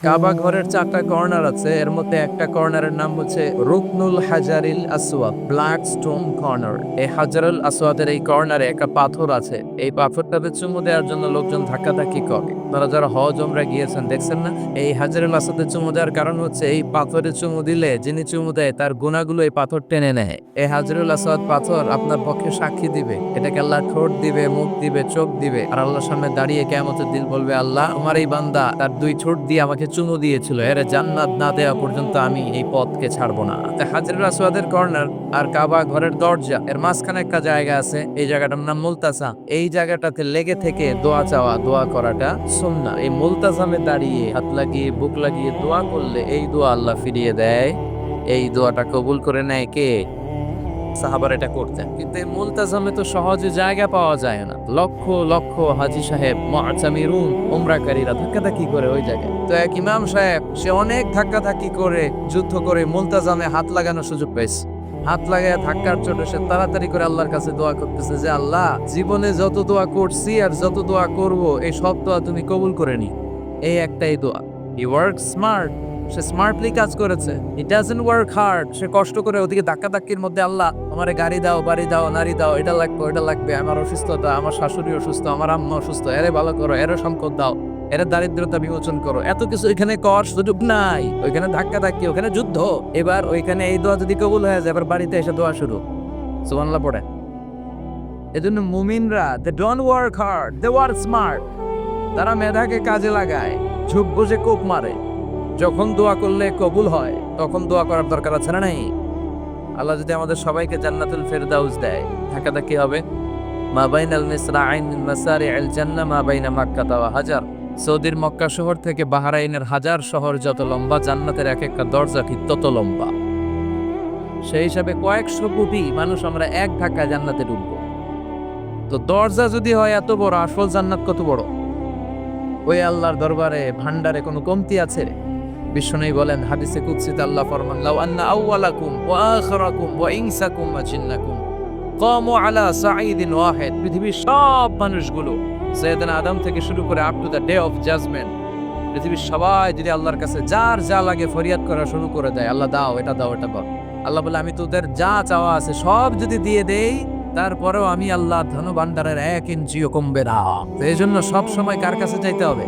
কাবা ঘরের 4টা কর্নার আছে, এর মধ্যে একটা কর্নারের নাম হচ্ছে রুকনুল হাজারিল আসওয়াদ, ব্ল্যাক স্টোন কর্নার। এই হাজারুল আসওয়াদের এই কর্নারে একটা পাথর আছে। এই পাথরটাতে চুমু দেওয়ার জন্য লোকজন ধাক্কাধাক্কি করে। আপনারা যারা হজ ওমরা গিয়েছেন দেখছেন না, এই হাজারুল আসওয়াদের চুমু দেওয়ার কারণ হচ্ছে এই পাথরে চুমু দিলে যিনি চুমু দেয় তার গুনাহগুলো এই পাথর টেনে নেয়। এই হাজারুল আসওয়াদ পাথর আপনার পক্ষে সাক্ষী দিবে, এটাকে আল্লাহ ঠোঁট দিবে, মুখ দিবে, চোখ দিবে, আর আল্লাহর সামনে দাঁড়িয়ে কিয়ামতের দিন বলবে, আল্লাহ আমার এই বান্দা তার 2 ঠোঁট দিয়ে আমাকে চুমু দিয়েছিল, এর জান্নাত না দেওয়া পর্যন্ত আমি এই পথকে ছাড়বো না। হাজরুল আসওয়াদের কর্নার আর কাবা ঘরের দরজা এর মাঝখানে একটা জায়গা আছে, এই জায়গাটার নাম মুলতাসা। এই জায়গাটাতে লেগে থেকে দোয়া চাওয়া, দোয়া করাটা সুন্নাহ। এই মুলতাসামে দাঁড়িয়ে হাত লাগিয়ে বুক লাগিয়ে দোয়া করলে এই দোয়া আল্লাহ ফিরিয়ে দেয়। এই দোয়াটা কবুল করে নেয় কে? সাহাবার এটা করতেন। কিন্তু এই মুলতাজামে তো সহজে জায়গা পাওয়া যায় না। লক্ষ লক্ষ হাজী সাহেব, মুআতামিরুন, উমরাকারীরা ধাক্কাধাক্কি করে ওই জায়গায়। তো এক ইমাম সাহেব সে অনেক ধাক্কাধাক্কি করে যুদ্ধ করে মুলতাজামে হাত লাগানোর সুযোগ পেয়েছে। হাত লাগায় ধাক্কার চোটে সে তাড়াতাড়ি করে আল্লাহর কাছে দোয়া করতেছে যে, আল্লাহ জীবনে যত দোয়া করছি আর যত দোয়া করব এই সব দোয়া তুমি কবুল করে নি। এই একটাই দোয়া। He work smart, say smartly কাজ করেছে। ইট ডাজন্ট ওয়ার্ক হার্ড, সে কষ্ট করে ওদিকে ধাক্কাধাক্কির মধ্যে, আল্লাহ আমারে গাড়ি দাও, বাড়ি দাও, নারী দাও, এটা লাগবে ওটা লাগবে, আমার অসুস্থতা, আমার শাশুড়ি অসুস্থ, আমার আম্মা অসুস্থ, এরে ভালো করো, এরে সম্পদ দাও, এর দারিদ্রতা বিমোচন করো, এত কিছু এখানে কর সুযোগ নাই। ওইখানে ধাক্কাধাক্কি, ওখানে যুদ্ধ। এবার ওইখানে এই দোয়া যদি কবুল হয়ে যায়, এবার বাড়িতে এসে দোয়া শুরু। সুবহানাল্লাহ পড়ে। এজন্য মুমিনরা they don't work hard, they work smart. তারা মেধাকে কাজে লাগায়, ঝুপ বসে কোপ মারে। যখন দোয়া করলে কবুল হয় তখন দোয়া করার দরকার আছে না নাই? আল্লাহ যদি আমাদের সবাইকে জান্নাতুল ফেরদাউস দেয়, ধাক্কাধাক্কি হবে। মা বাইনাল মিসরাআইন মিন মাসারি'আল জান্নাহ মা বাইনা মাক্কা ওয়া হাজার। সৌদির মক্কা শহর থেকে বাহরাইনের হাজার শহর যত লম্বা, জান্নাতের এক একটা দরজা ঠিক তত লম্বা। সেই হিসাবে কয়েকশো কোটি মানুষ আমরা এক ধাক্কায় জান্নাতে ঢুকবো। তো দরজা যদি হয় এত বড়, আসল জান্নাত কত বড়? ওই আল্লাহর দরবারে ভান্ডারে কোনো কমতি আছে? বিশ্বনবী বলেন, হাদিসে কুদসিতে আল্লাহ ফরমান, লাউ আন্না আউওয়ালাকুম ওয়া আখিরাকুম ওয়া ইনসাকুম ওয়া জিন্নাকুম কামু আলা সাঈদিন ওয়াহিদ। পৃথিবীর সব মানুষগুলো সাইয়েদনা আদম থেকে শুরু করে up to the day of judgement, পৃথিবীর সবাই যদি আল্লাহর কাছে যার যা লাগে ফরিয়াদ করা শুরু করে দেয়, আল্লাহ দাও, এটা দাও, এটা দাও, আল্লাহ বলে আমি তোদের যা চাওয়া আছে সব যদি দিয়ে দেই, তারপরেও আমি আল্লাহ ধন ভান্ডারের 1 ইঞ্চিও কমবে না। তো এই জন্য সব সময় কার কাছে চাইতে হবে?